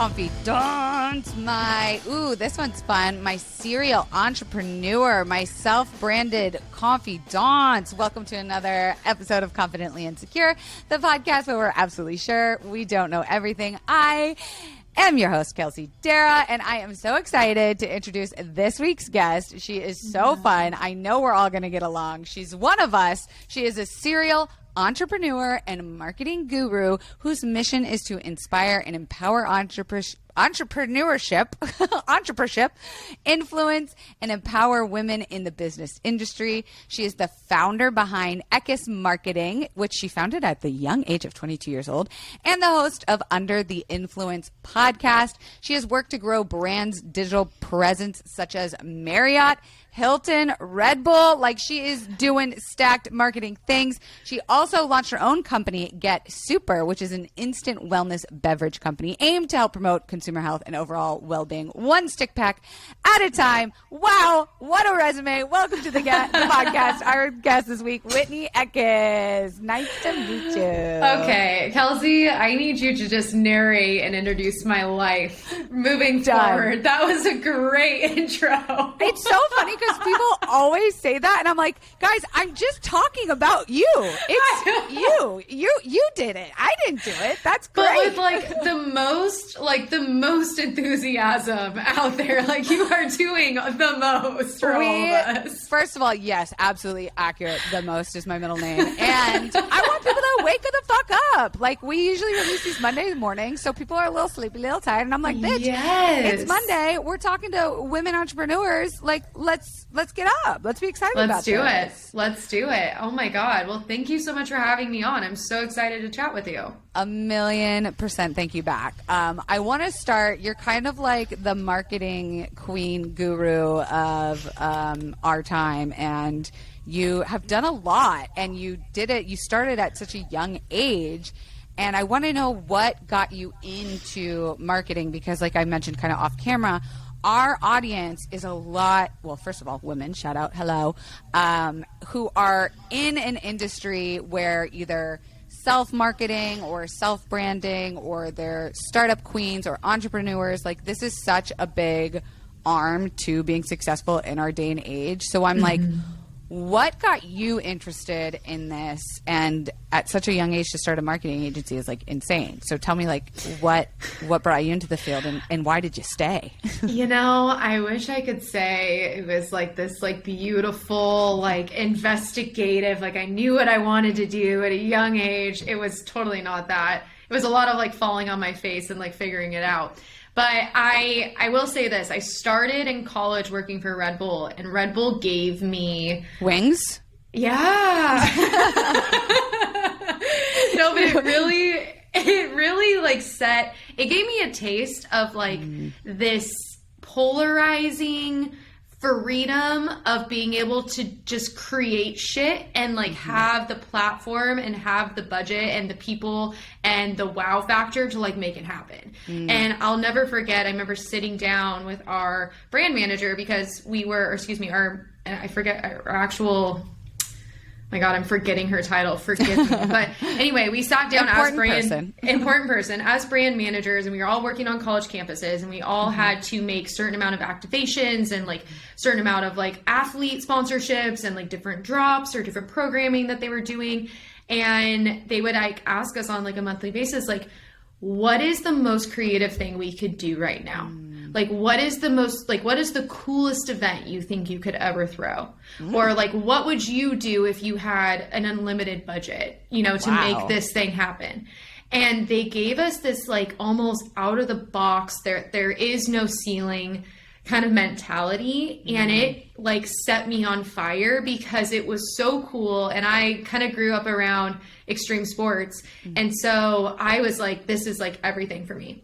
confidant, this one's fun, my serial entrepreneur, my self-branded confidant. Welcome to another episode of Confidently Insecure, the podcast where we're absolutely sure we don't know everything. I am your host, Kelsey Darragh, and I am so excited to introduce this week's guest. She is so fun. I know we're all going to get along. She's one of us. She is a serial entrepreneur and marketing guru whose mission is to inspire and empower entrepreneurship, influence, and empower women in the business industry. She is the founder behind Eckis Marketing, which she founded at the young age of 22 years old, and the host of Under the Influence podcast. She has worked to grow brands' digital presence such as Marriott, Hilton, Red Bull. Like, she is doing stacked marketing things. She also launched her own company, Get Super, which is an instant wellness beverage company aimed to help promote consumer health and overall well-being, one stick pack at a time. Wow, what a resume. Welcome to the podcast. Our guest this week, Whitney Eckis. Nice to meet you. Okay, Kelsey, I need you to just narrate and introduce my life moving forward. That was a great intro. It's so funny because people always say that, and I'm like, guys, I'm just talking about you. It's you. You did it. I didn't do it. That's great. But with the most enthusiasm out there, like, you are doing the most for all of us. First of all, yes, absolutely accurate. The most is my middle name, and I want people to wake the fuck up. Like, we usually release these Monday mornings, so people are a little sleepy, a little tired, and I'm like, bitch, it's Monday. We're talking to women entrepreneurs. Like, let's get up. Let's be excited about this. Let's do it. Oh my God. Well, thank you so much for having me on. I'm so excited to chat with you. 1,000,000% thank you back. I want to start, you're kind of like the marketing queen guru of our time, and you have done a lot, and you started at such a young age. And I want to know what got you into marketing, because like I mentioned kind of off camera, our audience is a lot, well, first of all, women, shout out, hello, who are in an industry where either self-marketing or self-branding, or they're startup queens or entrepreneurs. Like, this is such a big arm to being successful in our day and age. So I'm like, what got you interested in this? And at such a young age to start a marketing agency is like insane. So tell me, like, what brought you into the field, and why did you stay? You know, I wish I could say it was like this, like, beautiful, like, investigative, like, I knew what I wanted to do at a young age. It was totally not that. It was a lot of, like, falling on my face and, like, figuring it out. But I will say this. I started in college working for Red Bull, and Red Bull gave me... Wings? Yeah. No, but it really like it gave me a taste of, like, this polarizing freedom of being able to just create shit and, like, have the platform and have the budget and the people and the wow factor to, like, make it happen. And I'll never forget, I remember sitting down with our brand manager, because I forget our actual, my God, I'm forgetting her title. Forgive me. But anyway, we sat down important person as brand managers, and we were all working on college campuses, and we all had to make certain amount of activations and, like, certain amount of, like, athlete sponsorships and, like, different drops or different programming that they were doing. And they would, like, ask us on, like, a monthly basis, like, what is the most creative thing we could do right now? Like, what is the coolest event you think you could ever throw? Or, like, what would you do if you had an unlimited budget, to make this thing happen? And they gave us this, like, almost out of the box, there is no ceiling kind of mentality. And it, like, set me on fire, because it was so cool. And I kind of grew up around extreme sports. And so I was like, this is, like, everything for me.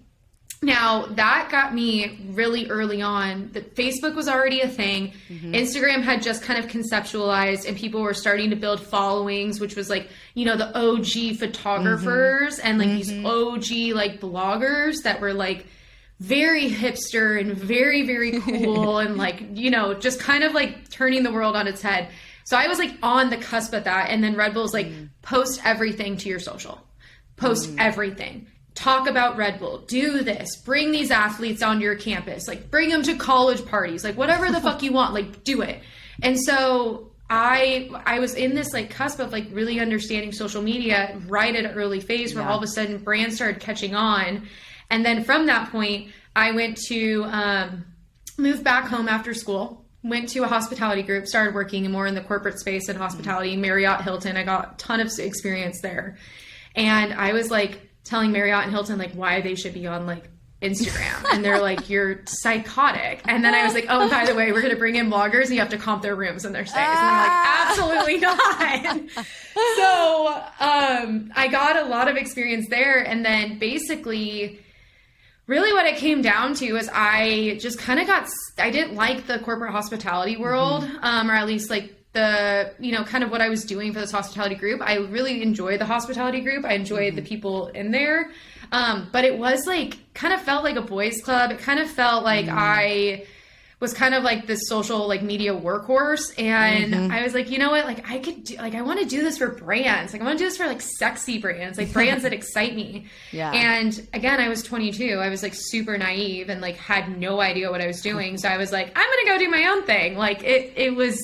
Now, that got me really early on. That Facebook was already a thing. Instagram had just kind of conceptualized, and people were starting to build followings, which was, like, the OG photographers and, like, these OG, like, bloggers that were, like, very hipster and very, very cool and, like, just kind of, like, turning the world on its head. So I was, like, on the cusp of that. And then Red Bull's like, post everything to your social. Post everything. talk about Red Bull, do this, bring these athletes onto your campus, like bring them to college parties, like whatever the fuck you want, like do it. And so I was in this like cusp of like really understanding social media right at an early phase where all of a sudden brands started catching on. And then from that point, I went to move back home after school, went to a hospitality group, started working more in the corporate space and hospitality, Marriott, Hilton. I got a ton of experience there. And I was like telling Marriott and Hilton like why they should be on like Instagram. And they're like, you're psychotic. And then I was like, oh, and by the way, we're going to bring in bloggers and you have to comp their rooms and their stays. And they're like, absolutely not. So I got a lot of experience there. And then basically, really what it came down to is I just kind of I didn't like the corporate hospitality world, or at least like the, you know, kind of what I was doing for this hospitality group. I really enjoyed the hospitality group. I enjoyed the people in there. But it was like, kind of felt like a boys club. It kind of felt like I was kind of like this social like media workhorse. And I was like, you know what, like I could do, like, I want to do this for brands. Like I want to do this for like sexy brands, like brands that excite me. Yeah. And again, I was 22. I was like super naive and like had no idea what I was doing. So I was like, I'm going to go do my own thing. Like it was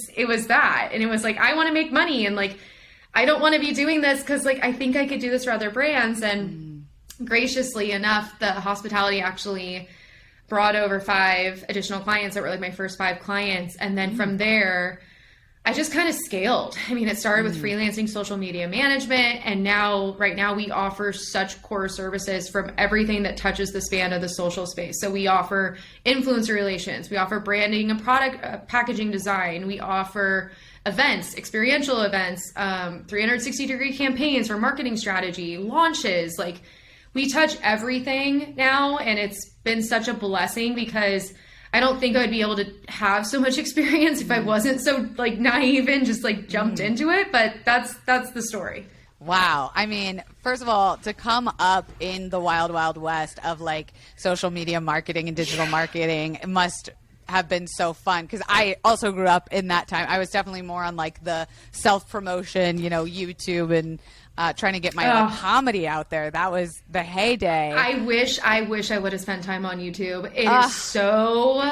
that. And it was like, I want to make money. And like, I don't want to be doing this because like, I think I could do this for other brands. And graciously enough, the hospitality actually brought over 5 additional clients that were like my first 5 clients. And then from there, I just kind of scaled. I mean, it started with freelancing social media management. And now, right now, we offer such core services from everything that touches the span of the social space. So we offer influencer relations. We offer branding and product packaging design. We offer events, experiential events, 360-degree campaigns for marketing strategy, launches. Like, we touch everything now, and it's been such a blessing because I don't think I'd be able to have so much experience if I wasn't so like naive and just like jumped into it. But that's the story. Wow. I mean, first of all, to come up in the wild, wild west of like social media marketing and digital marketing, it must have been so fun because I also grew up in that time. I was definitely more on like the self-promotion, you know, YouTube and trying to get my like, comedy out there. That was the heyday. I wish I would have spent time on YouTube. It is so,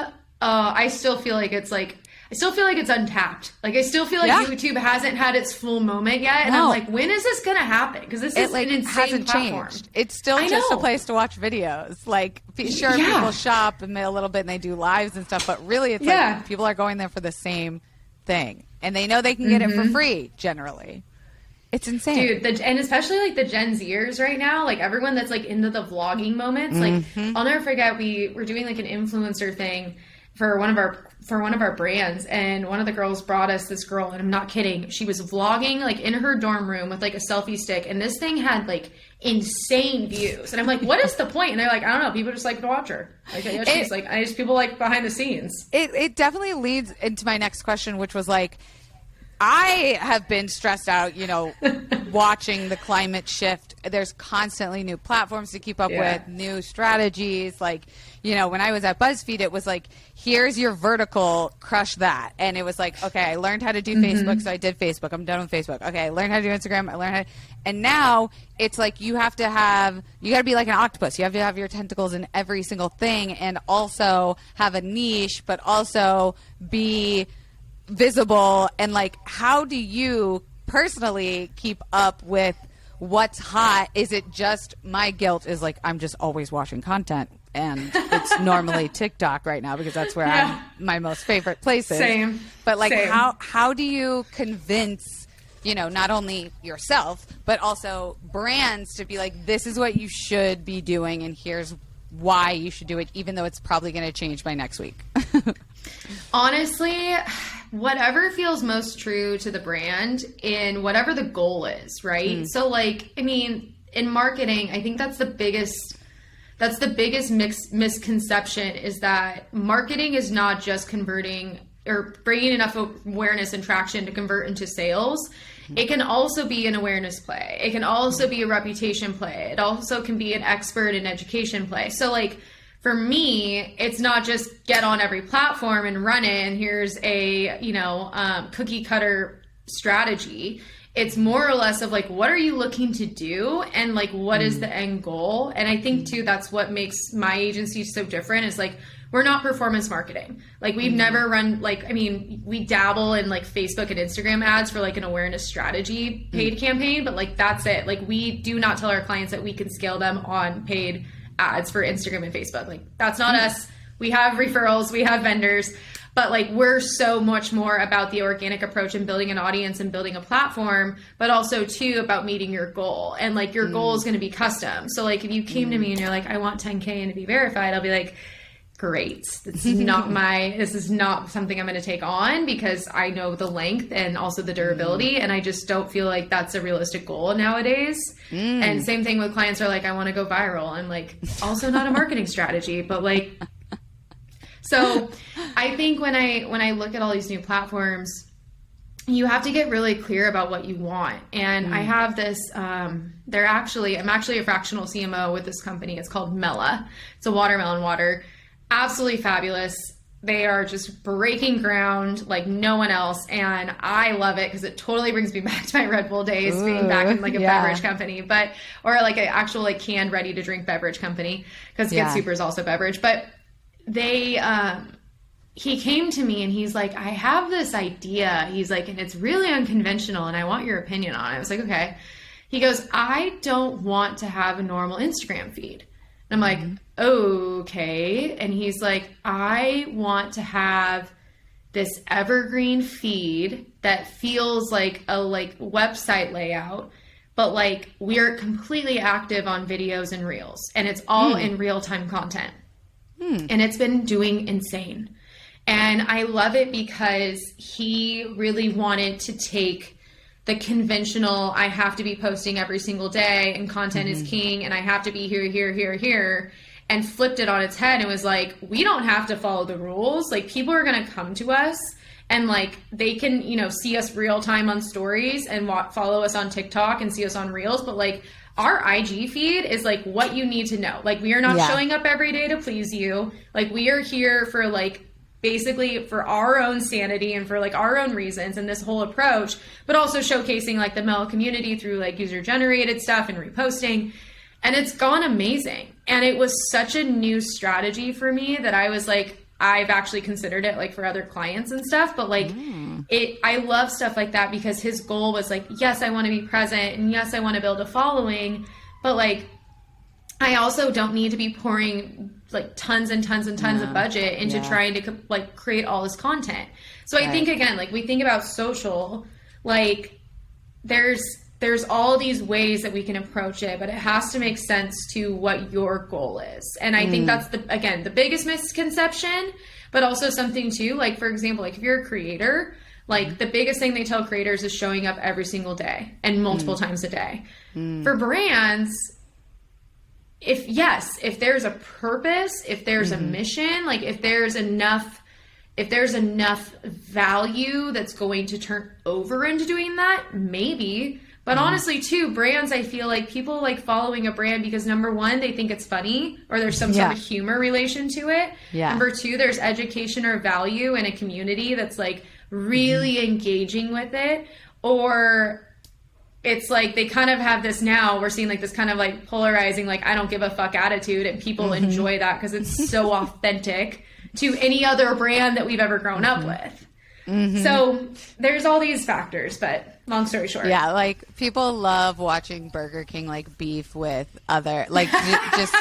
I still feel like it's untapped. Like I still feel like YouTube hasn't had its full moment yet. And I'm like, when is this going to happen? Because this is like, an insane hasn't platform. Changed. It's still just a place to watch videos. Like sure, people shop and a little bit and they do lives and stuff, but really it's like people are going there for the same thing. And they know they can get it for free generally. It's insane. Dude, and especially like the Gen Zers right now, like everyone that's like into the vlogging moments, like I'll never forget, we were doing like an influencer thing for one of our brands, and one of the girls brought us this girl, and I'm not kidding, she was vlogging like in her dorm room with like a selfie stick, and this thing had like insane views, and I'm like, what is the point? And they're like, I don't know, people just like to watch her. Like she's like, people like behind the scenes. It definitely leads into my next question, which was like, I have been stressed out, you know, watching the climate shift. There's constantly new platforms to keep up with, new strategies. Like, you know, when I was at BuzzFeed, it was like, here's your vertical, crush that. And it was like, okay, I learned how to do Facebook, so I did Facebook. I'm done with Facebook. Okay, I learned how to do Instagram. I learned how to, and now it's like you got to be like an octopus. You have to have your tentacles in every single thing and also have a niche, but also be visible. And like, how do you personally keep up with what's hot? Is it just my guilt is like I'm just always watching content, and it's normally TikTok right now because that's where I'm my most favorite places. Same. But like how do you convince, you know, not only yourself but also brands to be like, this is what you should be doing and here's why you should do it, even though it's probably going to change by next week? Honestly, whatever feels most true to the brand in whatever the goal is, right? So like, I mean, in marketing, I think that's the biggest misconception is that marketing is not just converting or bringing enough awareness and traction to convert into sales. It can also be an awareness play. It can also be a reputation play. It also can be an expert in education play. So like, for me, it's not just get on every platform and run it, and here's a, you know, cookie cutter strategy. It's more or less of like, what are you looking to do? And like, what is the end goal? And I think too, that's what makes my agency so different is like, we're not performance marketing. Like we've never run, like, I mean, we dabble in like Facebook and Instagram ads for like an awareness strategy paid campaign, but like, that's it. Like we do not tell our clients that we can scale them on paid ads for Instagram and Facebook. Like that's not us. We have referrals, we have vendors, but like we're so much more about the organic approach and building an audience and building a platform, but also too about meeting your goal. And like your goal is going to be custom. So like if you came to me and you're like, I want 10K and to be verified, I'll be like, great. This is not something I'm going to take on because I know the length and also the durability. And I just don't feel like that's a realistic goal nowadays. And same thing with clients are like, I want to go viral. I'm like, also not a marketing strategy, but like, so I think when I look at all these new platforms, you have to get really clear about what you want. And I have this, I'm actually a fractional CMO with this company. It's called Mela. It's a watermelon water. Absolutely fabulous. They are just breaking ground like no one else. And I love it because it totally brings me back to my Red Bull days, being back in like a beverage company, or like an actual like canned ready to drink beverage company, because Get Super is also beverage. But he came to me and he's like, I have this idea. He's like, and it's really unconventional and I want your opinion on it. I was like, okay. He goes, I don't want to have a normal Instagram feed. And I'm like, okay. And he's like, I want to have this evergreen feed that feels like a website layout, but like we're completely active on videos and reels, and it's all in real-time content. And it's been doing insane. And I love it because he really wanted to take the conventional, I have to be posting every single day and content is king and I have to be here, and flipped it on its head and was like, we don't have to follow the rules. Like people are going to come to us and like they can, see us real time on stories and follow us on TikTok and see us on reels. But like our IG feed is like what you need to know. Like we are not showing up every day to please you. Like we are here for like basically for our own sanity and for like our own reasons and this whole approach, but also showcasing like the Mela community through like user generated stuff and reposting. And it's gone amazing. And it was such a new strategy for me that I was like, I've actually considered it like for other clients and stuff, but like I love stuff like that because his goal was like, yes, I want to be present and yes, I want to build a following, but like, I also don't need to be pouring like tons and tons and tons of budget into trying to like create all this content. So I think again, like we think about social, like there's all these ways that we can approach it, but it has to make sense to what your goal is. And I think that's the biggest misconception, but also something too, like for example, like if you're a creator, like the biggest thing they tell creators is showing up every single day and multiple times a day. For brands, if there's a purpose, if there's a mission, like if there's enough value that's going to turn over into doing that, maybe. But honestly too, brands, I feel like people like following a brand because number one, they think it's funny or there's some sort of humor relation to it. Number two, there's education or value in a community that's like really engaging with it. Or it's like they kind of have this now, we're seeing like this kind of like polarizing, like I don't give a fuck attitude, and people enjoy that because it's so authentic to any other brand that we've ever grown up with. So there's all these factors, but long story short. Yeah, like people love watching Burger King like beef with other, like just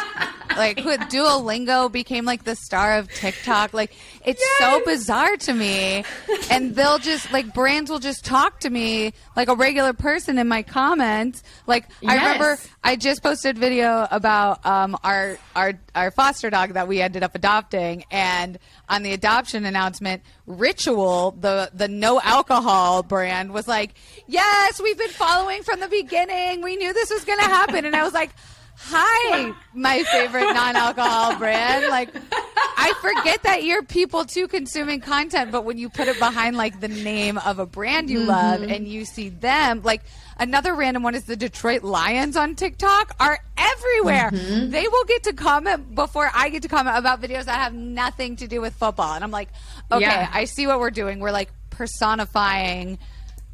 like Duolingo became like the star of TikTok. Like it's so bizarre to me. And they'll just like brands will just talk to me like a regular person in my comments. Like I remember I just posted a video about our foster dog that we ended up adopting, and on the adoption announcement, Ritual, the no alcohol brand, was like, yes, we've been following from the beginning. We knew this was going to happen. And I was like, hi, my favorite non-alcohol brand. Like, I forget that you're people too consuming content, but when you put it behind like the name of a brand you love and you see them, like another random one is the Detroit Lions on TikTok are everywhere. They will get to comment before I get to comment about videos that have nothing to do with football. And I'm like, okay, I see what we're doing. We're like personifying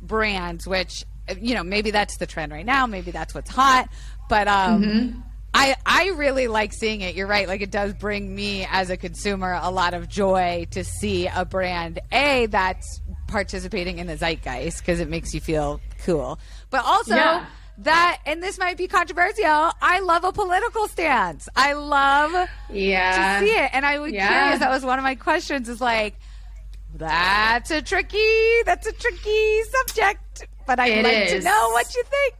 brands, which you know, maybe that's the trend right now. Maybe that's what's hot. But I really like seeing it. You're right. Like, it does bring me as a consumer a lot of joy to see a brand, that's participating in the zeitgeist, because it makes you feel cool. But also that, and this might be controversial, I love a political stance. I love to see it. And I was curious. That was one of my questions, is like, that's a tricky subject, but I'd like to know what you think.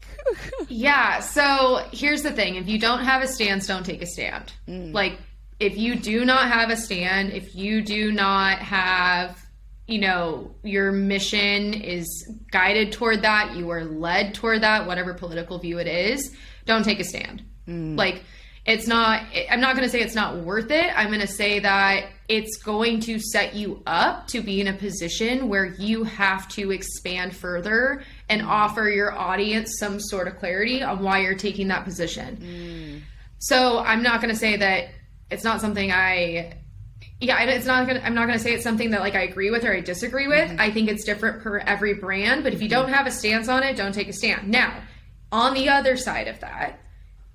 Yeah. So here's the thing. If you don't have a stance, don't take a stand. Like, if you do not have a stand, if you do not have, you know, your mission is guided toward that, you are led toward that, whatever political view it is, don't take a stand. Like, I'm not going to say it's not worth it. I'm going to say that it's going to set you up to be in a position where you have to expand further and offer your audience some sort of clarity on why you're taking that position. So I'm not going to say that it's not something I'm not going to say it's something that, like, I agree with or I disagree with. I think it's different per every brand, but if you don't have a stance on it, don't take a stand. Now, on the other side of that,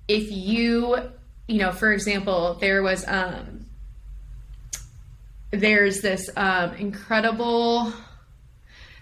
if you know, for example, there's this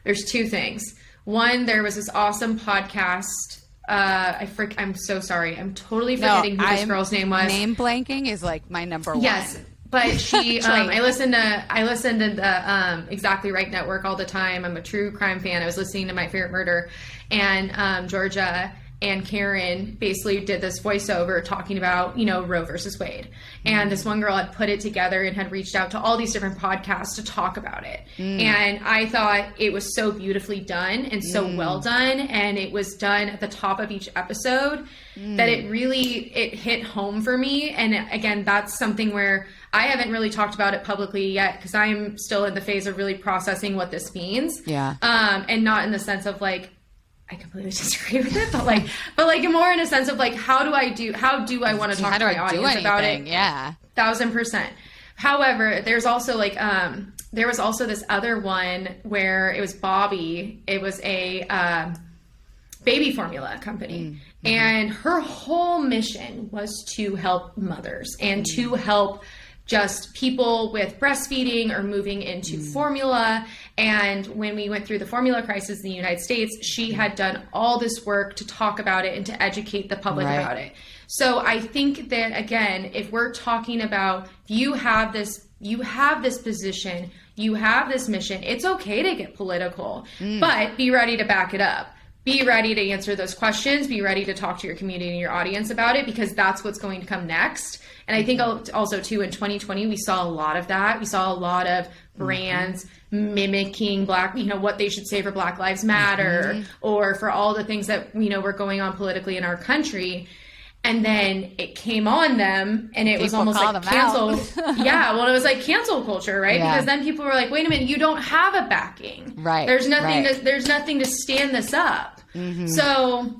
there's two things. One, there was this awesome podcast. I'm so sorry. I'm totally forgetting who this girl's name was. Name blanking is like my number one. Yes. But she, I listen to the Exactly Right Network all the time. I'm a true crime fan. I was listening to My Favorite Murder, and Georgia and Karen basically did this voiceover talking about, you know, Roe versus Wade. And this one girl had put it together and had reached out to all these different podcasts to talk about it. And I thought it was so beautifully done and so well done. And it was done at the top of each episode that it hit home for me. And again, that's something where I haven't really talked about it publicly yet, because I'm still in the phase of really processing what this means. Yeah. And not in the sense of like, I completely disagree with it, but like more in a sense of like, how do I want to talk to my audience about it? Yeah. 1000%. However, there's also like, there was also this other one where it was Bobby. It was a, baby formula company. And her whole mission was to help mothers and to help just people with breastfeeding or moving into formula. And when we went through the formula crisis in the United States, she had done all this work to talk about it and to educate the public about it. So I think that, again, if we're talking about, you have this position, you have this mission, it's okay to get political, but be ready to back it up. Be ready to answer those questions. Be ready to talk to your community and your audience about it, because that's what's going to come next. And I think also, too, in 2020, we saw a lot of that. We saw a lot of brands mimicking what they should say for Black Lives Matter or for all the things that, were going on politically in our country. And then it came on them, and it was almost like cancel. It was like cancel culture, right? Yeah. Because then people were like, "Wait a minute, you don't have a backing. Right? There's nothing. There's nothing to stand this up." So,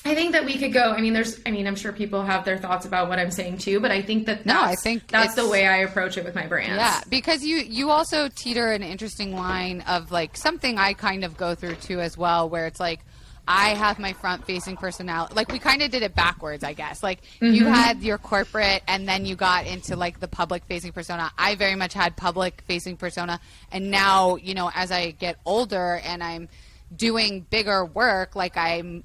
I think that we could go. I'm sure people have their thoughts about what I'm saying too, but I think that's the way I approach it with my brands. Yeah, because you also teeter an interesting line of like something I kind of go through too as well, where it's like, I have my front-facing personality. Like, we kind of did it backwards, I guess. Like, you had your corporate, and then you got into, like, the public-facing persona. I very much had public-facing persona. And now, as I get older and I'm doing bigger work, like, I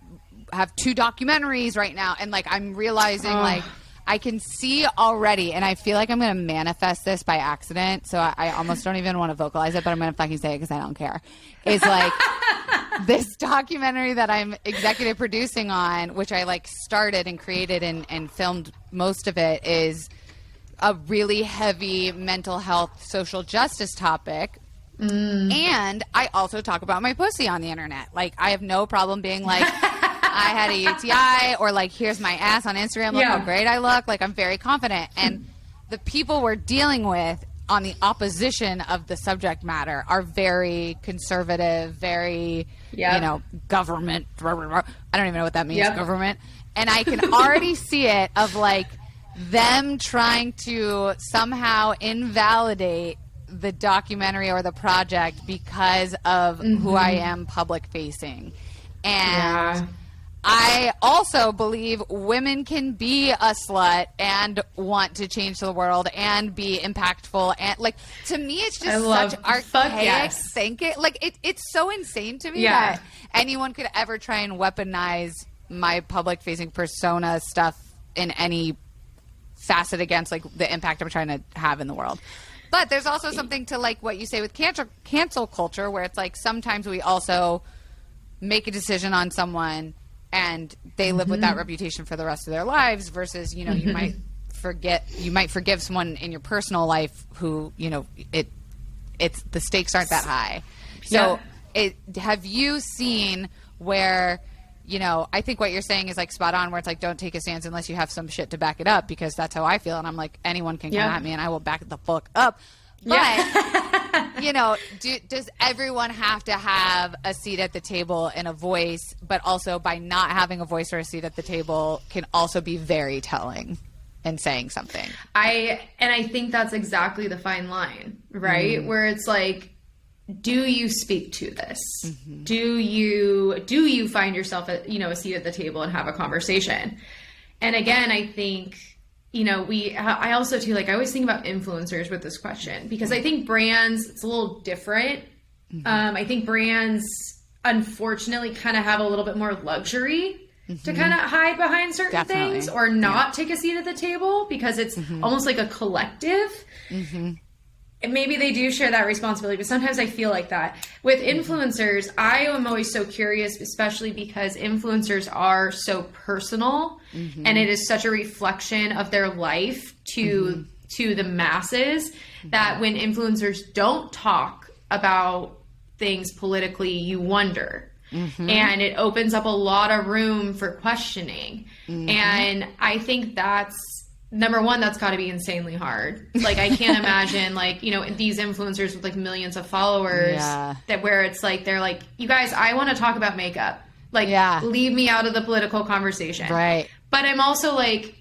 have 2 documentaries right now. And, like, I'm realizing, like, I can see already, and I feel like I'm going to manifest this by accident, so I almost don't even want to vocalize it, but I'm going to fucking say it because I don't care. It's like this documentary that I'm executive producing on, which I like started and created and filmed most of it, is a really heavy mental health, social justice topic. And I also talk about my pussy on the internet. Like, I have no problem being like, I had a UTI, or like, here's my ass on Instagram. Look how great I look. Like, I'm very confident. And the people we're dealing with on the opposition of the subject matter are very conservative, very, government. I don't even know what that means, government. And I can already see it of like them trying to somehow invalidate the documentary or the project because of who I am public facing. And I also believe women can be a slut and want to change the world and be impactful. And like, to me, it's just such archaic thinking. Like, it's so insane to me that anyone could ever try and weaponize my public facing persona stuff in any facet against like the impact I'm trying to have in the world. But there's also something to like what you say with cancel culture, where it's like sometimes we also make a decision on someone and they live with that reputation for the rest of their lives versus, you know, you might forgive someone in your personal life who, you know, it's the stakes aren't that high. So have you seen where, you know, I think what you're saying is like spot on, where it's like, don't take a stance unless you have some shit to back it up, because that's how I feel. And I'm like, anyone can come at me and I will back the fuck up. But, you know, does everyone have to have a seat at the table and a voice, but also by not having a voice or a seat at the table can also be very telling and saying something? I think that's exactly the fine line, right? Where it's like, do you speak to this? Do you find yourself at, you know, a seat at the table and have a conversation? And again, I think, you know, I also too, like, I always think about influencers with this question, because I think brands, it's a little different. I think brands, unfortunately, kind of have a little bit more luxury to kind of hide behind certain things or not take a seat at the table, because it's almost like a collective. And maybe they do share that responsibility, but sometimes I feel like that. With influencers, I am always so curious, especially because influencers are so personal and it is such a reflection of their life to the masses, that when influencers don't talk about things politically, you wonder. And it opens up a lot of room for questioning. And I think that's, number one, that's got to be insanely hard. Like, I can't imagine, like, you know, these influencers with like millions of followers that where it's like, they're like, you guys, I want to talk about makeup. Like, leave me out of the political conversation. Right. But I'm also like,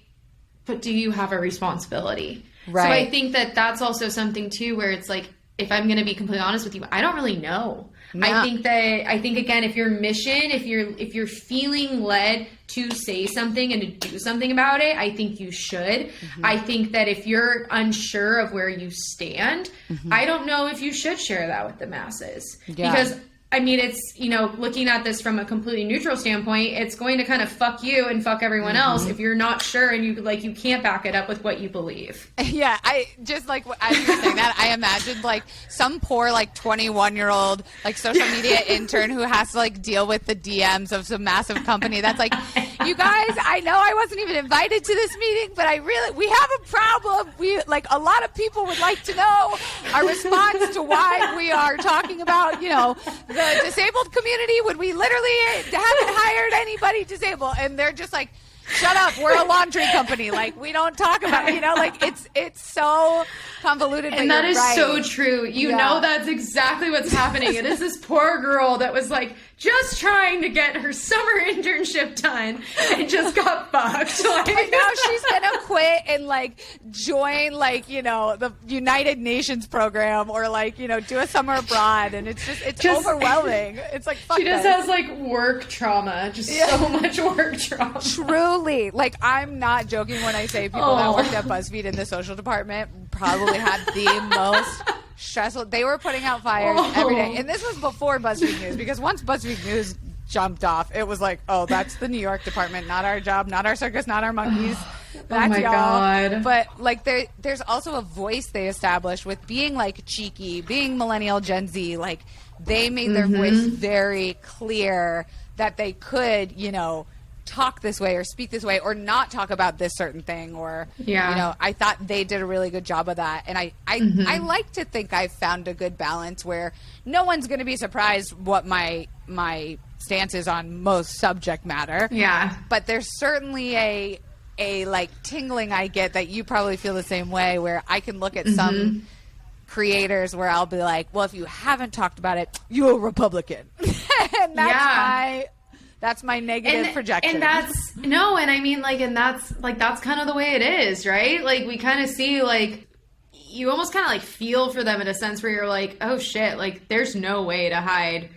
but do you have a responsibility? Right. So I think that that's also something too, where it's like, if I'm going to be completely honest with you, I don't really know. No. I think again, if your mission, if you're feeling led to say something and to do something about it, I think you should. I think that if you're unsure of where you stand, I don't know if you should share that with the masses. Because I mean, it's, you know, looking at this from a completely neutral standpoint, it's going to kind of fuck you and fuck everyone else if you're not sure and you can't back it up with what you believe. Yeah, I just like, as you were saying that, I imagined like some poor like 21-year-old like social media intern who has to like deal with the DMs of some massive company that's like, you guys, I know I wasn't even invited to this meeting, but we have a problem. We like, a lot of people would like to know our response to why we are talking about, you know, the disabled community when we literally haven't hired anybody disabled. And they're just like, shut up, we're a laundry company, like we don't talk about it, you know, like it's so convoluted. And that is so true. You know, that's exactly what's happening. It is this poor girl that was like just trying to get her summer internship done and just got fucked. Like, and now she's gonna quit and like join like, you know, the United Nations program or like, you know, do a summer abroad, and it's overwhelming. It's like, fuck, she just has like work trauma, just so much work trauma. Truly, like, I'm not joking when I say people that worked at BuzzFeed in the social department probably had the most stressful. They were putting out fires every day, and this was before BuzzFeed News, because once BuzzFeed News jumped off, it was like, oh, that's the New York department, not our job, not our circus, not our monkeys. That's y'all. God. But like, there's also a voice they established with being like cheeky, being millennial Gen Z. Like, they made their voice very clear that they could, you know, talk this way or speak this way or not talk about this certain thing, or you know, I thought they did a really good job of that. And I like to think I've found a good balance where no one's going to be surprised what my stance is on most subject matter. Yeah. But there's certainly a like tingling I get that you probably feel the same way, where I can look at some creators where I'll be like, well, if you haven't talked about it, you're a Republican. And that's my negative projection. And that's kind of the way it is, right? Like, we kind of see, like, you almost kind of like feel for them in a sense where you're like, oh shit, like there's no way to hide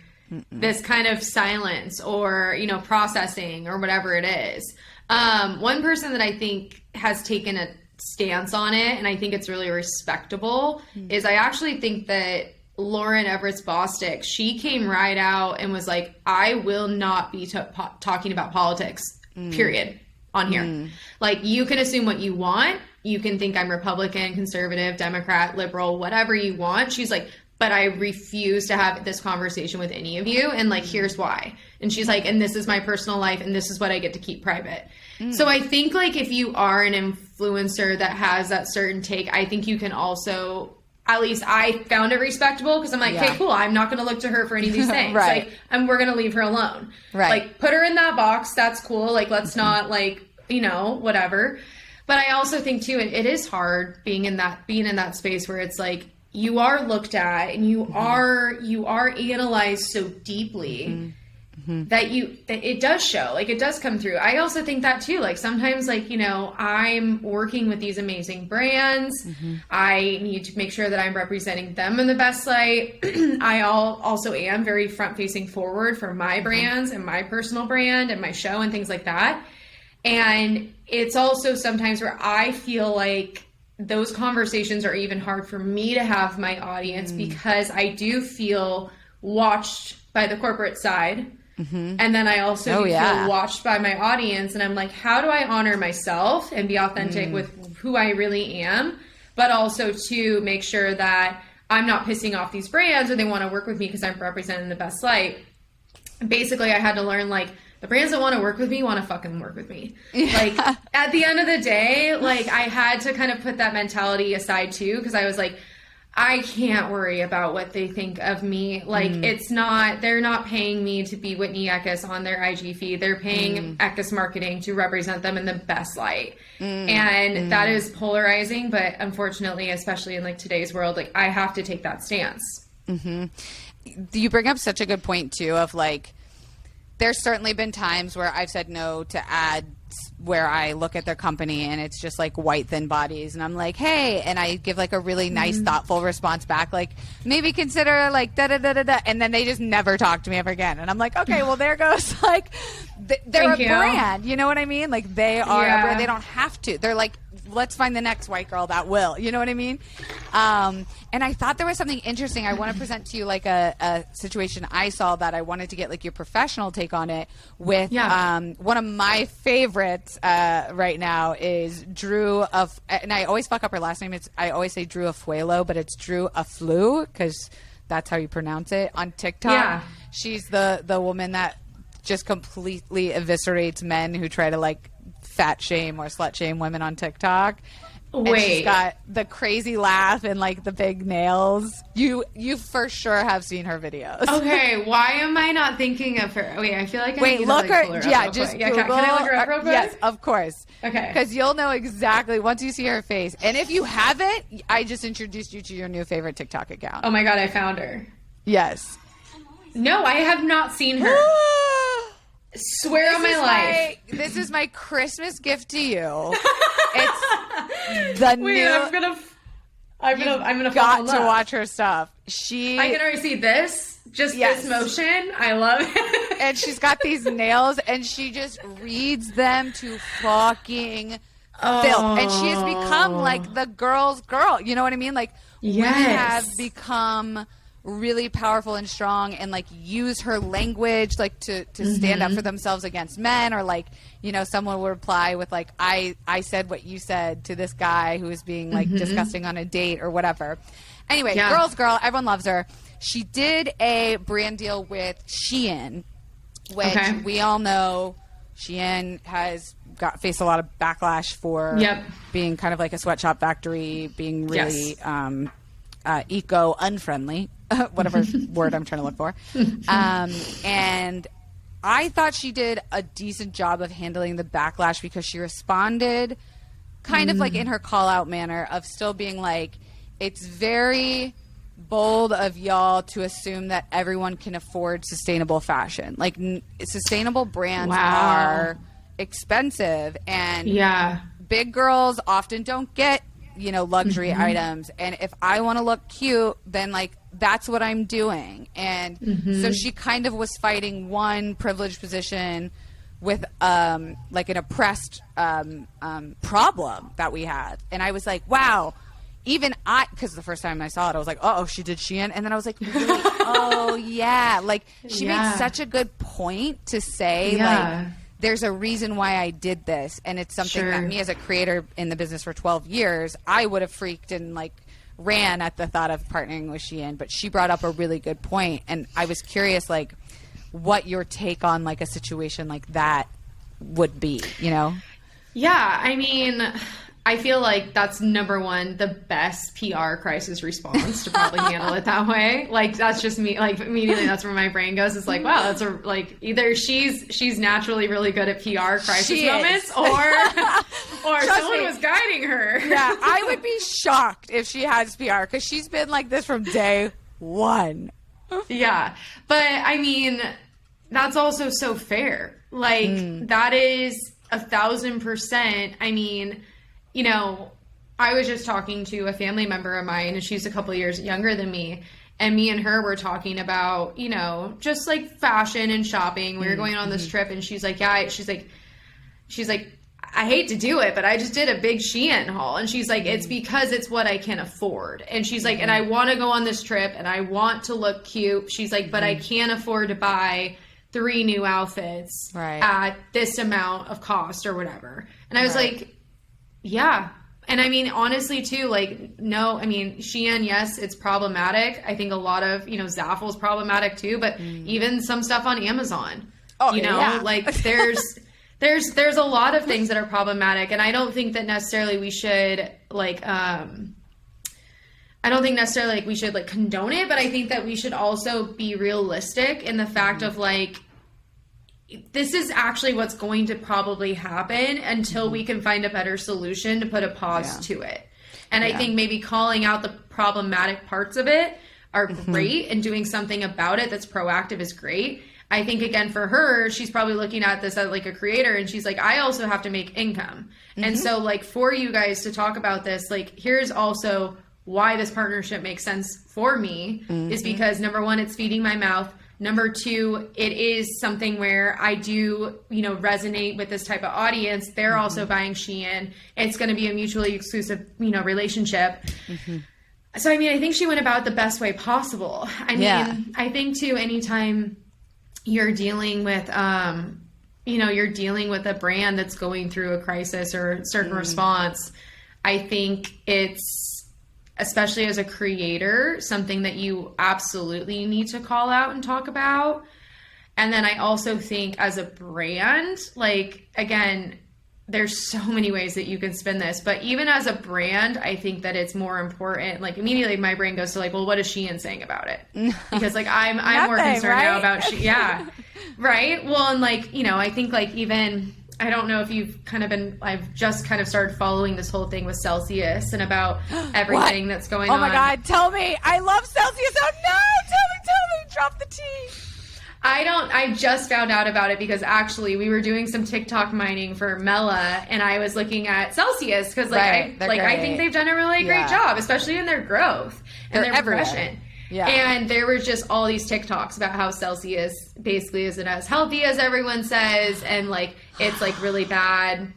this kind of silence or, you know, processing or whatever it is. One person that I think has taken a stance on it, and I think it's really respectable, is I actually think that Lauren Everett Bostic, she came right out and was like, I will not be talking about politics, period, on here. Like, you can assume what you want. You can think I'm Republican, conservative, Democrat, liberal, whatever you want. She's like, but I refuse to have this conversation with any of you. And like, here's why. And she's like, and this is my personal life, and this is what I get to keep private. So I think like if you are an influencer that has that certain take, I think you can also, at least I found it respectable, because I'm like, okay, cool. I'm not going to look to her for any of these things. Right. Like, we're going to leave her alone. Right. Like, put her in that box. That's cool. Like, let's not like, you know, whatever. But I also think too, it is hard being in that space where it's like, you are looked at and you are analyzed so deeply that it does show, like it does come through. I also think that too, like sometimes, like, you know, I'm working with these amazing brands. I need to make sure that I'm representing them in the best light. I also am very front facing forward for my brands and my personal brand and my show and things like that. And it's also sometimes where I feel like those conversations are even hard for me to have my audience, because I do feel watched by the corporate side. And then I also feel watched by my audience. And I'm like, how do I honor myself and be authentic with who I really am, but also to make sure that I'm not pissing off these brands or they want to work with me because I'm representing the best light. Basically, I had to learn, like, the brands that want to work with me want to fucking work with me. Like, at the end of the day, like, I had to kind of put that mentality aside too, because I was like, I can't worry about what they think of me. Like, it's not, they're not paying me to be Whitney Eckis on their IG feed. They're paying Eckis Marketing to represent them in the best light. And that is polarizing, but unfortunately, especially in like today's world, like, I have to take that stance. You bring up such a good point too, of like, there's certainly been times where I've said no to ads where I look at their company and it's just like white thin bodies, and I'm like, hey, and I give like a really nice thoughtful response back, like, maybe consider like da da da da da, and then they just never talk to me ever again, and I'm like, okay, well, there goes like they're a brand, you know what I mean? Like, they are a brand. They don't have to. They're like, let's find the next white girl that will, you know what I mean? And I thought there was something interesting. I want to present to you like a situation I saw that I wanted to get like your professional take on it with. One of my favorites right now is Drew of, and I always fuck up her last name. I always say Drew Afuelo, but it's Drew Aflu, because that's how you pronounce it on TikTok. She's the woman that just completely eviscerates men who try to like fat shame or slut shame women on TikTok. And she's got the crazy laugh and like the big nails. You for sure have seen her videos. Okay, why am I not thinking of her? Wait, I feel like I need to, look like, pull her up real just quick. Google. Can I look her up real quick? Yes, of course. Okay. Because you'll know exactly once you see her face. And if you haven't, I just introduced you to your new favorite TikTok account. Oh my God, I found her. Yes. No, I have not seen her. Swear on my life. This is my Christmas gift to you. It's the new. I'm gonna got to watch her stuff. I can already see this. Just this motion. I love it. And she's got these nails, and she just reads them to fucking filth. And she has become like the girl's girl. You know what I mean? Like, women have become really powerful and strong, and like use her language like to stand up for themselves against men, or like, you know, someone will reply with like, I said what you said to this guy who was being like disgusting on a date or whatever. Anyway, girl's girl, everyone loves her. She did a brand deal with Shein, which we all know Shein has faced a lot of backlash for being kind of like a sweatshop factory, being really eco unfriendly, whatever word I'm trying to look for. And I thought she did a decent job of handling the backlash, because she responded kind of like in her call out manner of still being like, it's very bold of y'all to assume that everyone can afford sustainable fashion. Like, sustainable brands are expensive, and big girls often don't get luxury items. And if I want to look cute, then like, that's what I'm doing. And so she kind of was fighting one privileged position with like an oppressed problem that we had. And I was like, wow, because the first time I saw it, I was like, oh, she did Shein. And then I was like, really? Oh, yeah. Like, she made such a good point to say, like, there's a reason why I did this. And it's something that me as a creator in the business for 12 years, I would have freaked and, like, ran at the thought of partnering with Shein. But she brought up a really good point. And I was curious, like, what your take on, like, a situation like that would be, Yeah, I mean, I feel like that's number one, the best PR crisis response to probably handle it that way. Like, that's just me. Like, immediately, that's where my brain goes. It's like, wow, that's either she's naturally really good at PR crisis moments, or someone was guiding her. Yeah, I would be shocked if she has PR because she's been like this from day one. Yeah, but I mean, that's also so fair. Like, that is 1,000%. I mean, I was just talking to a family member of mine, and she's a couple years younger than me. And me and her were talking about, just like fashion and shopping. We were going on this trip, and she's like, she's like, I hate to do it, but I just did a big Shein haul. And she's like, it's because it's what I can afford. And she's like, and I want to go on this trip, and I want to look cute. She's like, but I can't afford to buy 3 new outfits at this amount of cost or whatever. And I was like, yeah. And I mean, honestly too, like, no, I mean, Shein, yes, it's problematic. I think a lot of, Zaffel's problematic too, but even some stuff on Amazon, like there's a lot of things that are problematic. And I don't think that necessarily we should condone it, but I think that we should also be realistic in the fact of like, this is actually what's going to probably happen until we can find a better solution to put a pause to it. And I think maybe calling out the problematic parts of it are great, and doing something about it that's proactive is great. I think, again, for her, she's probably looking at this as like a creator, and she's like, I also have to make income. And so like, for you guys to talk about this, like, here's also why this partnership makes sense for me is because, number one, it's feeding my mouth. Number two, it is something where I do, resonate with this type of audience. They're also buying Shein. It's going to be a mutually exclusive, relationship. So, I mean, I think she went about it the best way possible. I mean, I think too, anytime you're dealing with, you're dealing with a brand that's going through a crisis or a certain response, I think it's, especially as a creator, something that you absolutely need to call out and talk about. And then I also think as a brand, like, again, there's so many ways that you can spin this, but even as a brand, I think that it's more important. Like, immediately my brain goes to like, well, what is Shein saying about it? Because like, I'm more concerned now about Shein. Right. Well, and like, I think like, even, I don't know if you've I've just kind of started following this whole thing with Celsius and about everything that's going on. Oh my God, tell me. I love Celsius. Oh no, tell me, drop the tea. I just found out about it because actually we were doing some TikTok mining for Mela, and I was looking at Celsius because I think they've done a really great job, especially in their growth and their progression. Yeah. And there were just all these TikToks about how Celsius basically isn't as healthy as everyone says, and like it's like really bad.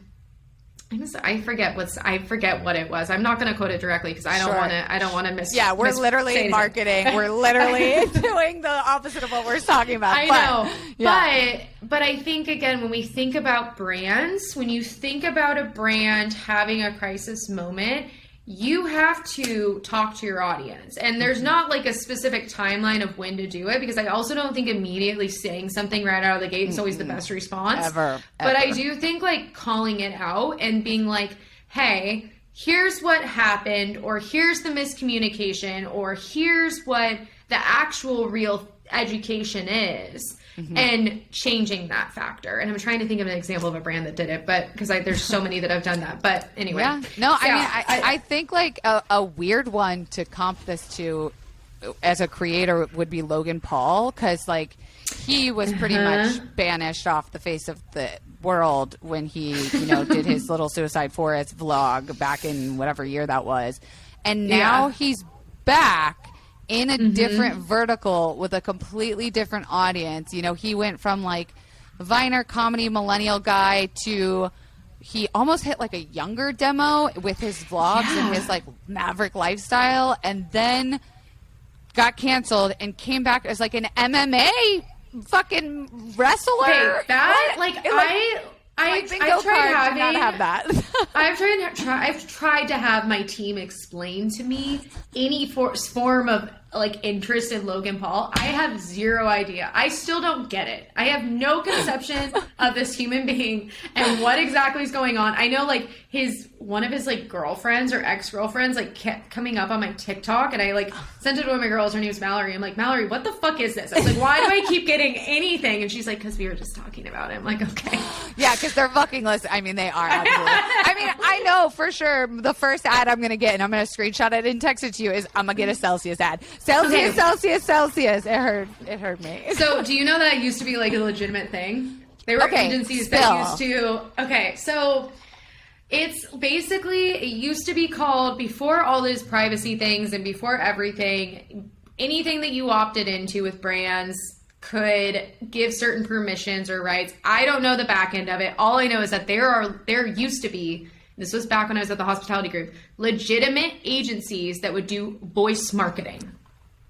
I forget what it was. I'm not going to quote it directly because I don't want to miss. Yeah, we're literally marketing. We're literally doing the opposite of what we're talking about. I know, but I think, again, when we think about brands, when you think about a brand having a crisis moment, you have to talk to your audience. And there's not like a specific timeline of when to do it, because I also don't think immediately saying something right out of the gate is always the best response. Ever. But I do think like calling it out and being like, hey, here's what happened, or here's the miscommunication, or here's what the actual real education is. And changing that factor. And I'm trying to think of an example of a brand that did it, but because there's so many that have done that. But anyway. Yeah. No, so, I think like a weird one to comp this to as a creator would be Logan Paul, because like he was pretty much banished off the face of world when he, did his little Suicide Forest vlog back in whatever year that was. And now he's back in a different vertical with a completely different audience. He went from like Viner comedy millennial guy to he almost hit like a younger demo with his vlogs and his like maverick lifestyle, and then got canceled and came back as like an MMA fucking wrestler. Okay, that I've tried not have that. I've tried to have my team explain to me any form of like interest in Logan Paul. I have zero idea. I still don't get it. I have no conception of this human being and what exactly is going on. I know like one of his like girlfriends or ex-girlfriends like kept coming up on my TikTok, and I like sent it to one of my girls. Her name's Mallory. I'm like, Mallory, what the fuck is this? I was like, why do I keep getting anything? And she's like, because we were just talking about it. I'm like, okay. Yeah, because they're fucking listening. I mean, they are. Absolutely. I mean, I know for sure the first ad I'm going to get, and I'm going to screenshot it and text it to you, is I'm going to get a Celsius ad. Celsius, okay. Celsius. It hurt me. So do you know that used to be like a legitimate thing? There were agencies that used to. Okay, so it's basically, it used to be called, before all those privacy things and before everything, anything that you opted into with brands could give certain permissions or rights. I don't know the back end of it. All I know is that there used to be, this was back when I was at the hospitality group, legitimate agencies that would do voice marketing.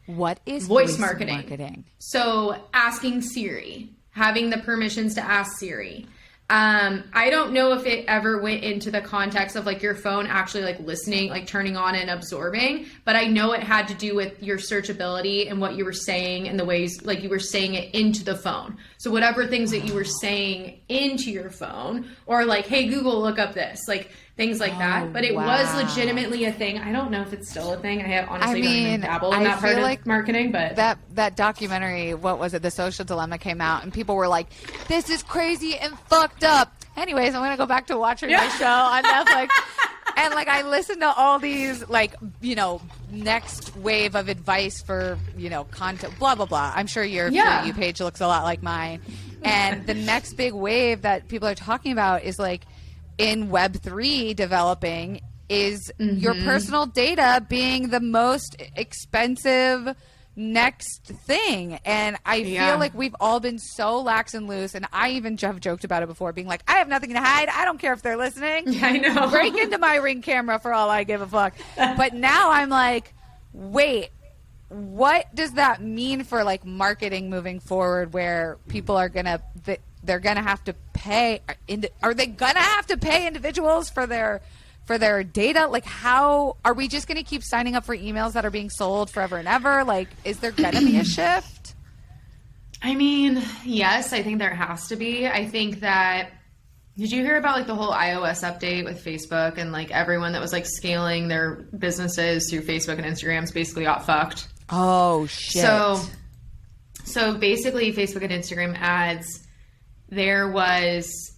What is voice marketing? So asking Siri, having the permissions to ask Siri. I don't know if it ever went into the context of like your phone actually like listening, like turning on and absorbing, but I know it had to do with your searchability and what you were saying and the ways like you were saying it into the phone. So whatever things that you were saying into your phone, or like, hey, Google, look up this, like things like that. But it was legitimately a thing. I don't know if it's still a thing. I don't even dabble in that part of marketing, but that documentary, what was it? The Social Dilemma came out, and people were like, this is crazy and fucked up. Anyways, I'm going to go back to watching my show on Netflix. And like, I listened to all these like, next wave of advice for, content, blah, blah, blah. I'm sure your For You page looks a lot like mine. And the next big wave that people are talking about is like, in Web3 developing is your personal data being the most expensive next thing. And I feel like we've all been so lax and loose. And I even have joked about it before, being like, I have nothing to hide. I don't care if they're listening. Yeah, I know. Break into my Ring camera for all I give a fuck. But now I'm like, wait, what does that mean for like marketing moving forward, where people are they're gonna have to pay? Are they gonna have to pay individuals for their data? Like, how are we just gonna keep signing up for emails that are being sold forever and ever? Like, is there gonna be a shift? I mean, yes, I think there has to be. I think that, did you hear about like the whole iOS update with Facebook, and like everyone that was like scaling their businesses through Facebook and Instagrams basically got fucked? Oh shit. So basically Facebook and Instagram ads, there was,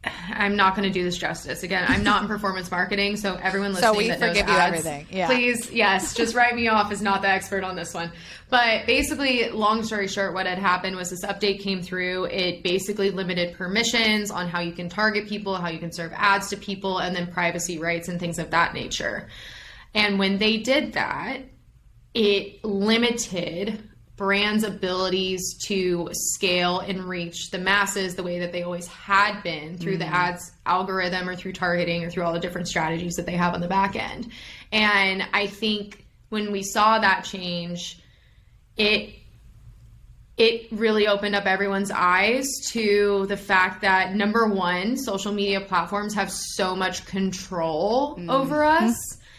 I'm not going to do this justice. Again, I'm not in performance marketing, so everyone listening that knows ads, you everything. Yeah. Please, yes, just write me off as not the expert on this one. But basically, long story short, what had happened was this update came through. It basically limited permissions on how you can target people, how you can serve ads to people, and then privacy rights and things of that nature. And when they did that, it limited brands' abilities to scale and reach the masses the way that they always had been through the ads algorithm or through targeting or through all the different strategies that they have on the back end. And I think when we saw that change, it really opened up everyone's eyes to the fact that, number one, social media platforms have so much control over us.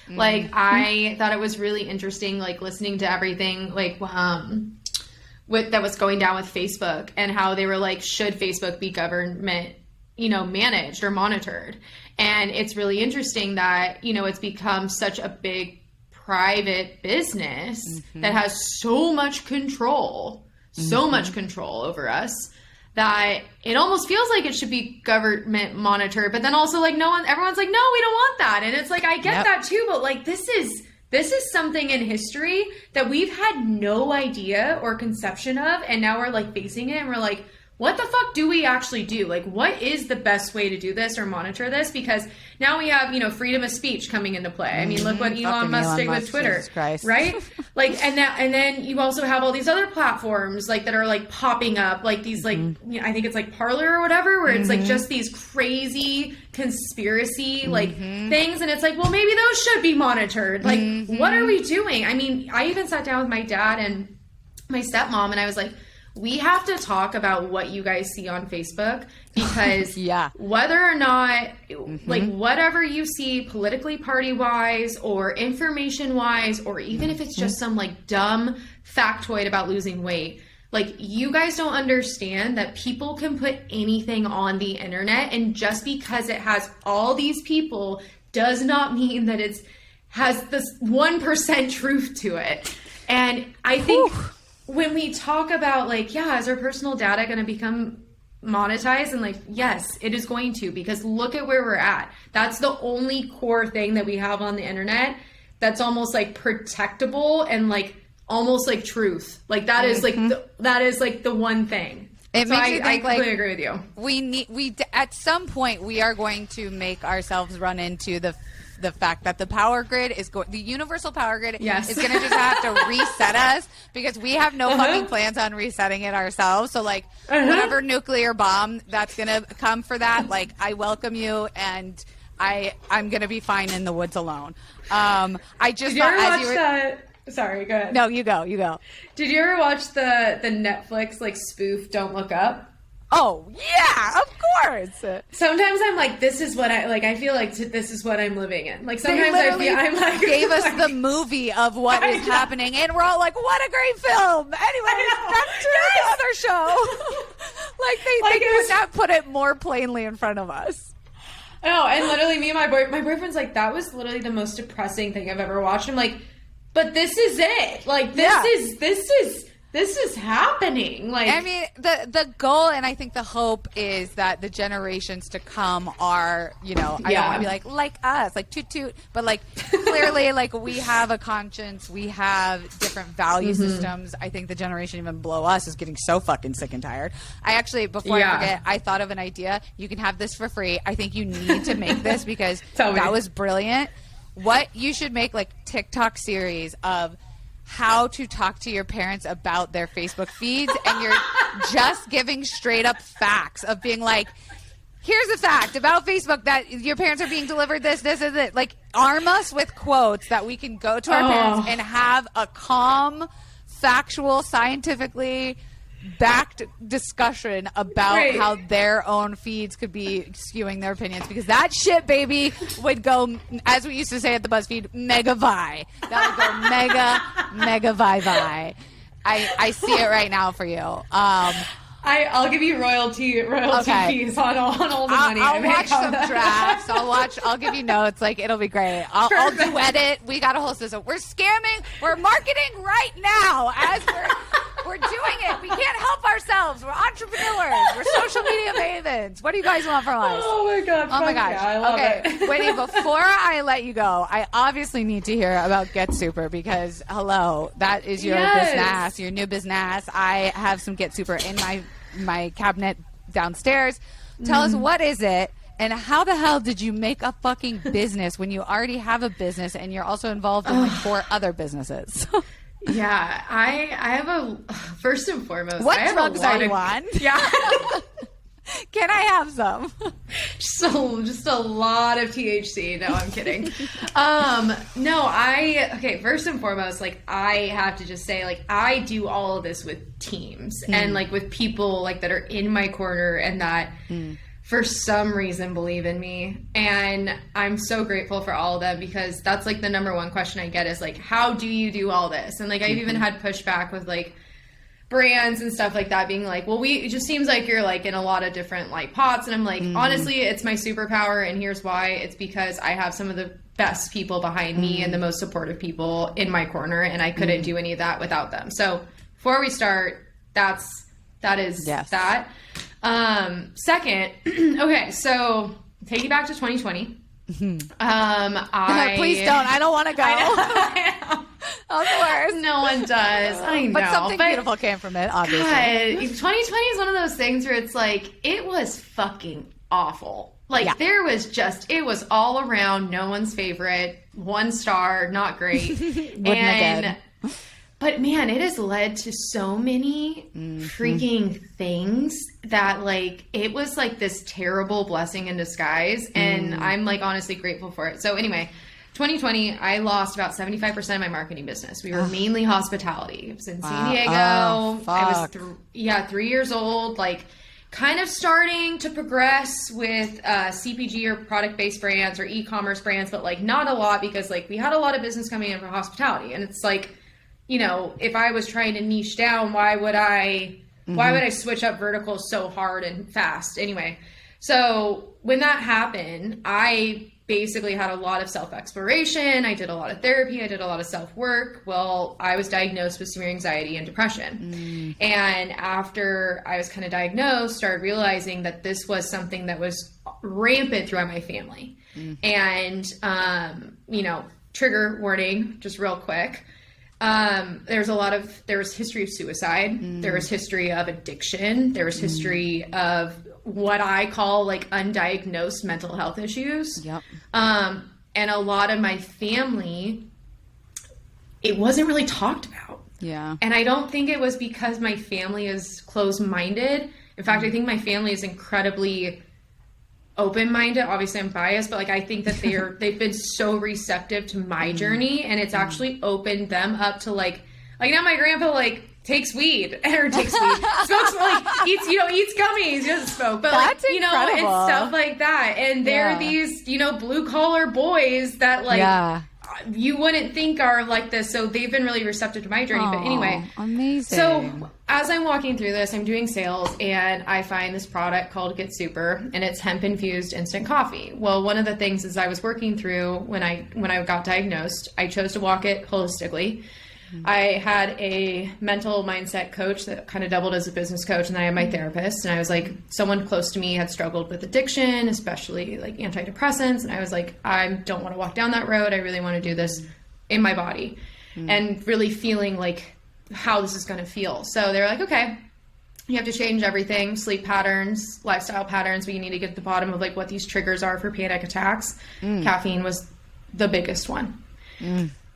Like, I thought it was really interesting, like, listening to everything, like, that was going down with Facebook, and how they were like, should Facebook be government, managed or monitored? And it's really interesting that, it's become such a big private business that has so much control over us, that it almost feels like it should be government monitored, but then also like everyone's like, no, we don't want that. And it's like, I get that too, but like, this is something in history that we've had no idea or conception of. And now we're like facing it and we're like, what the fuck do we actually do? Like, what is the best way to do this or monitor this? Because now we have, freedom of speech coming into play. I mean, look what Elon Musk did with Twitter, right? Like, and then you also have all these other platforms like that are like popping up, like these like, I think it's like Parler or whatever, where it's like just these crazy conspiracy like things. And it's like, well, maybe those should be monitored. Like, what are we doing? I mean, I even sat down with my dad and my stepmom and I was like, we have to talk about what you guys see on Facebook because whether or not, like whatever you see politically party-wise or information-wise, or even if it's just some like dumb factoid about losing weight, like you guys don't understand that people can put anything on the internet, and just because it has all these people does not mean that it's has this 1% truth to it. And I think when we talk about like, is our personal data going to become monetized? And like, yes, it is going to, because look at where we're at. That's the only core thing that we have on the internet that's almost like protectable and like almost like truth. Like that is like that is like the one thing. It makes you think, I completely agree with you. We at some point we are going to make ourselves run into the fact that the power grid is the universal power grid is going to just have to reset us, because we have no fucking plans on resetting it ourselves. So like whatever nuclear bomb that's going to come for that, like I welcome you, and I'm going to be fine in the woods alone. I just Did you ever watch that? Sorry, go ahead. No, you go. Did you ever watch the Netflix like spoof Don't Look Up? Oh, yeah, of course. Sometimes I'm like, this is what I feel like this is what I'm living in. Like sometimes I feel I'm like gave us the movie of what is happening, and we're all like, what a great film. Anyway, back to the other show. Like they could not put it more plainly in front of us. No, and literally me and my boyfriend's like, that was literally the most depressing thing I've ever watched. I'm like, but this is it. Like this is happening. Like, I mean, the goal, and I think the hope is that the generations to come are, I don't want to be like us, like toot toot, but like clearly, like we have a conscience, we have different value systems. I think the generation even below us is getting so fucking sick and tired. I actually, before I forget, I thought of an idea. You can have this for free. I think you need to make this because that was brilliant. What you should make like TikTok series of how to talk to your parents about their Facebook feeds, and you're just giving straight up facts of being like, here's a fact about Facebook that your parents are being delivered this is it. Like, arm us with quotes that we can go to our parents and have a calm, factual, scientifically backed discussion about how their own feeds could be skewing their opinions, because that shit, baby, would go, as we used to say at the BuzzFeed, mega vi. That would go mega vi. I see it right now for you. I'll give you royalty fees on all the money. I'll watch some drafts. I'll give you notes. Like, it'll be great. I'll do edit. We got a whole system. We're scamming. We're marketing right now as we're doing it. We can't help ourselves. We're entrepreneurs. We're social media mavens. What do you guys want from us? Oh my god. Oh my gosh. Yeah, I love it. Whitney, before I let you go, I obviously need to hear about Get Super, because hello, that is your business, your new business. I have some Get Super in my cabinet downstairs. Tell us, what is it, and how the hell did you make a fucking business when you already have a business and you're also involved in like 4 other businesses? Yeah, I have a, first and foremost, what I have drugs are you on? Yeah. Can I have some? Just a lot of THC. No, I'm kidding. Okay, first and foremost, like, I have to just say, like, I do all of this with teams and like with people like that are in my corner and that for some reason believe in me. And I'm so grateful for all of them, because that's like the number one question I get is like, how do you do all this? And like, I've even had pushback with like brands and stuff like that being like, well, it just seems like you're like in a lot of different like pots. And I'm like, honestly, it's my superpower. And here's why. It's because I have some of the best people behind me and the most supportive people in my corner. And I couldn't do any of that without them. So before we start, that is that. Second, okay, so take you back to 2020. Please don't. I don't want to go. I know. Of course. course. No one does. I know. But something beautiful came from it, obviously. God, 2020 is one of those things where it's like, it was fucking awful. Like, there was just, it was all around no one's favorite, 1 star, not great. Again. But man, it has led to so many freaking things that, like, it was like this terrible blessing in disguise. And I'm like honestly grateful for it. So anyway, 2020, I lost about 75% of my marketing business. We were mainly hospitality. It was in San Diego. I was 3 years old, like, kind of starting to progress with CPG or product-based brands or e-commerce brands, but like not a lot, because like we had a lot of business coming in for hospitality. And it's like, you know, if I was trying to niche down, why would I switch up verticals so hard and fast? Anyway, so when that happened, I basically had a lot of self-exploration. I did a lot of therapy. I did a lot of self-work. Well, I was diagnosed with severe anxiety and depression. And after I was kind of diagnosed, started realizing that this was something that was rampant throughout my family. And, you know, trigger warning, just real quick. There was history of suicide. There was history of addiction. There was history of what I call like undiagnosed mental health issues. And a lot of my family, it wasn't really talked about. And I don't think it was because my family is closed-minded. In fact, I think my family is incredibly open-minded. Obviously I'm biased, but like I think that they've been so receptive to my journey, and it's actually opened them up to like now my grandpa like takes weed or smokes, like eats gummies. He doesn't smoke, but that's like, you know, and stuff like that. And they're these, you know, blue collar boys that like you wouldn't think are like this. So they've been really receptive to my journey. But anyway, amazing. So as I'm walking through this, I'm doing sales, and I find this product called Get Super, and it's hemp infused instant coffee. Well, one of the things is I was working through when I got diagnosed, I chose to walk it holistically. I had a mental mindset coach that kind of doubled as a business coach, and then I had my therapist, and I was like, someone close to me had struggled with addiction, especially like antidepressants. And I was like, I don't want to walk down that road. I really want to do this in my body and really feeling like how this is going to feel. So they're like, okay, you have to change everything, sleep patterns, lifestyle patterns. We need to get to the bottom of like what these triggers are for panic attacks. Caffeine was the biggest one.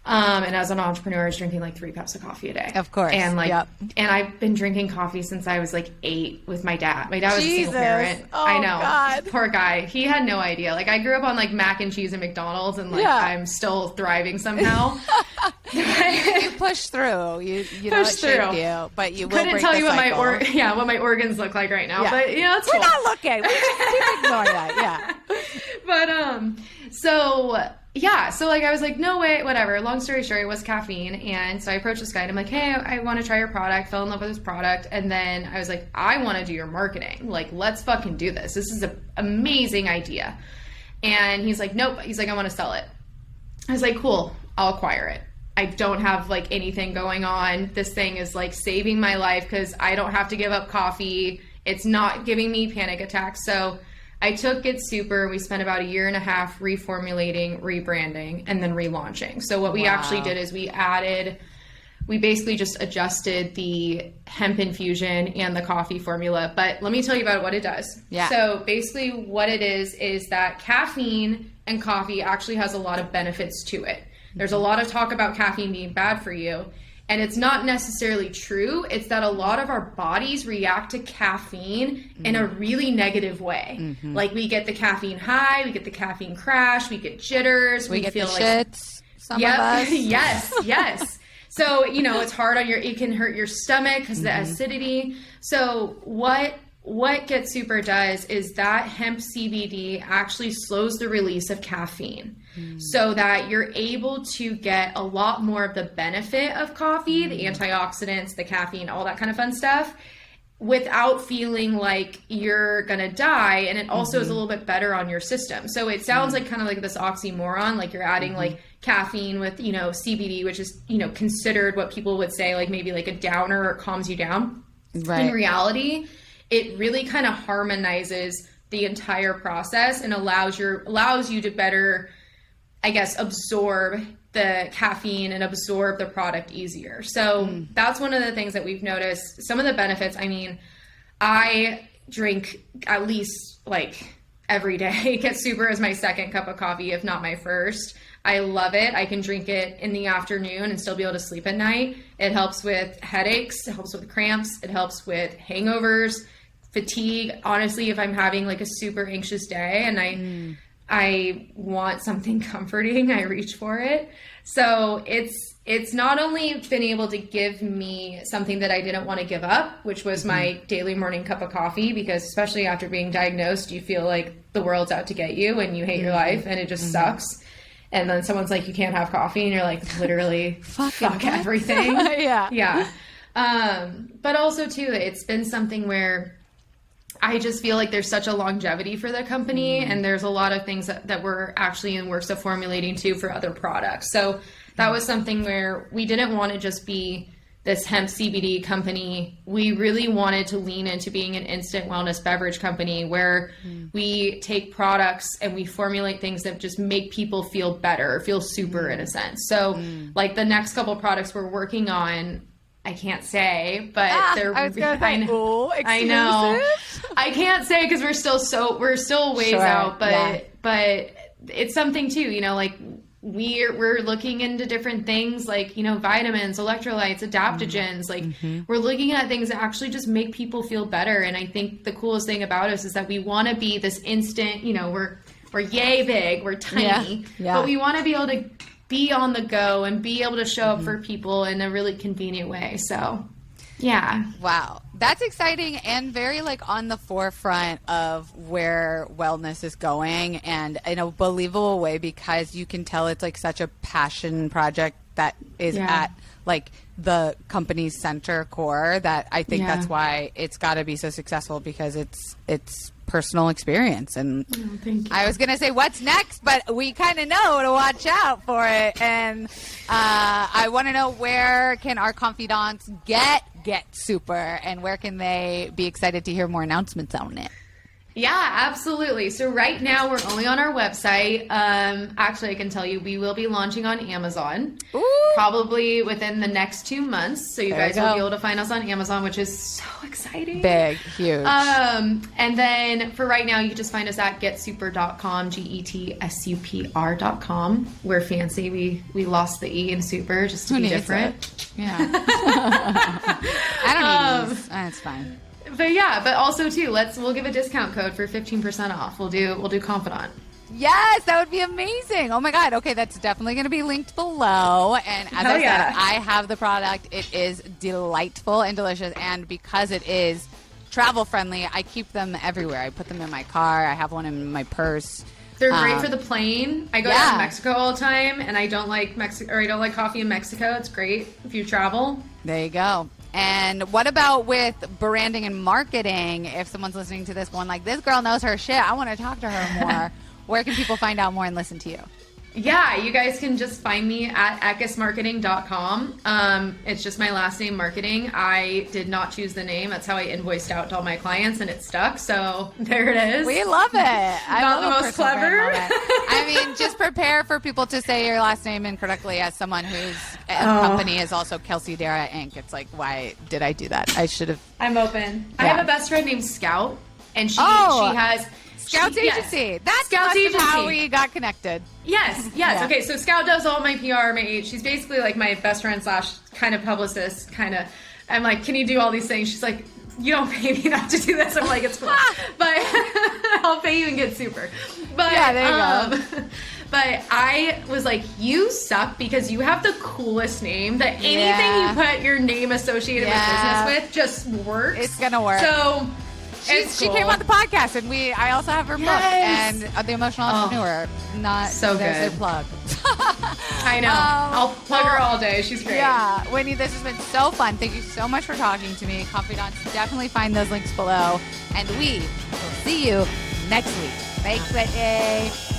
And as an entrepreneur, I was drinking like 3 cups of coffee a day. Of course. And like, and I've been drinking coffee since I was like 8 with my dad. My dad was a single parent. Oh, I know. God. Poor guy. He had no idea. Like I grew up on like mac and cheese and McDonald's, and like I'm still thriving somehow. You push through. You know, it shaped you, but you will couldn't break tell the you cycle. what my organs look like right now. But you know, it's We're cool. not looking. We just keep ignoring that. But so like I was like, no way, whatever. Long story short, it was caffeine. And so I approached this guy and I'm like, hey, I want to try your product. Fell in love with this product. And then I was like, I want to do your marketing. Like, let's fucking do this. This is an amazing idea. And he's like, nope. He's like, I want to sell it. I was like, cool, I'll acquire it. I don't have like anything going on. This thing is like saving my life because I don't have to give up coffee. It's not giving me panic attacks. So I took Get Super. We spent about 1.5 years reformulating, rebranding, and then relaunching. So what we actually did is we basically just adjusted the hemp infusion and the coffee formula. But let me tell you about what it does. So basically what it is that caffeine and coffee actually has a lot of benefits to it. There's a lot of talk about caffeine being bad for you. And it's not necessarily true. It's that a lot of our bodies react to caffeine in a really negative way. Like we get the caffeine high, we get the caffeine crash, we get jitters, we get feel the like shits. Some of us. yes. So, you know, it's hard on it can hurt your stomach because of the acidity. So what Get Super does is that hemp CBD actually slows the release of caffeine so that you're able to get a lot more of the benefit of coffee, the antioxidants, the caffeine, all that kind of fun stuff, without feeling like you're gonna die. And it also is a little bit better on your system. So it sounds like kind of like this oxymoron, like you're adding like caffeine with, you know, CBD, which is, you know, considered what people would say like maybe like a downer or calms you down. Right. In reality, it really kind of harmonizes the entire process and allows you to better, I guess, absorb the caffeine and absorb the product easier. So that's one of the things that we've noticed. Some of the benefits, I mean, I drink at least like every day. Get Super is my second cup of coffee, if not my first. I love it. I can drink it in the afternoon and still be able to sleep at night. It helps with headaches. It helps with cramps. It helps with hangovers, fatigue. Honestly, if I'm having like a super anxious day and I want something comforting, I reach for it. So it's not only been able to give me something that I didn't want to give up, which was my daily morning cup of coffee, because especially after being diagnosed, you feel like the world's out to get you and you hate your life and it just sucks. And then someone's like, you can't have coffee, and you're like, literally, fuck everything. Yeah. But also too, it's been something where I just feel like there's such a longevity for the company, and there's a lot of things that we're actually in works of formulating too for other products. So that was something where we didn't want to just be this hemp CBD company. We really wanted to lean into being an instant wellness beverage company where we take products and we formulate things that just make people feel better, feel super in a sense. So like the next couple products we're working on, I can't say, but they're. I was gonna say, I know. I can't say because we're still ways out, but it's something too. You know, like we're looking into different things, like vitamins, electrolytes, adaptogens. Like we're looking at things that actually just make people feel better. And I think the coolest thing about us is that we want to be this instant. We're yay big, we're tiny, but we want to be able to be on the go and be able to show up for people in a really convenient way. So, yeah. Wow. That's exciting and very like on the forefront of where wellness is going, and in a believable way, because you can tell it's like such a passion project that is at like the company's center core, that I think that's why it's got to be so successful, because it's personal experience. And thank you. I was gonna say what's next, but we kind of know to watch out for it. And I want to know, where can our confidants get Super, and where can they be excited to hear more announcements on it? Yeah, absolutely. So right now we're only on our website. Actually, I can tell you we will be launching on Amazon probably within the next 2 months. So you guys will be able to find us on Amazon, which is so exciting. Big, huge. And then for right now, you can just find us at getsuper.com, GETSUPR.com. We're fancy. We lost the E in super just to be different. Yeah. I don't need these. It's fine. But also too, we'll give a discount code for 15% off. We'll do Confidant. Yes, that would be amazing. Oh my God. Okay, that's definitely going to be linked below. And as I said, I have the product. It is delightful and delicious. And because it is travel friendly, I keep them everywhere. I put them in my car. I have one in my purse. They're great for the plane. I go to Mexico all the time, and I don't like I don't like coffee in Mexico. It's great if you travel. There you go. And what about with branding and marketing? If someone's listening to this one, like, this girl knows her shit, I want to talk to her more. Where can people find out more and listen to you? Yeah, you guys can just find me at eckismarketing.com. It's just my last name, marketing. I did not choose the name. That's how I invoiced out to all my clients, and it stuck. So there it is. We love it. Not the most clever. I mean, just prepare for people to say your last name incorrectly as someone whose company is also Kelsey Darragh Inc. It's like, why did I do that? I should have. I'm open. I have a best friend named Scout, and she has... Scouts Agency. Yes. That's Scouts Agency. How we got connected. Yes. Yeah. Okay, so Scout does all my PR, she's basically like my best friend / kind of publicist, kind of. I'm like, can you do all these things? She's like, you don't pay me enough to do this. I'm like, it's cool. But I'll pay you and get Super. But yeah, there you go. But I was like, you suck because you have the coolest name that anything you put your name associated with business with just works. It's going to work. So... She came on the podcast, and I also have her book, and The Emotional Entrepreneur. Not so good. There's a plug. I know. I'll plug her all day. She's great. Yeah, Whitney, this has been so fun. Thank you so much for talking to me. Confidants, definitely find those links below, and we will see you next week. Thanks, Whitney.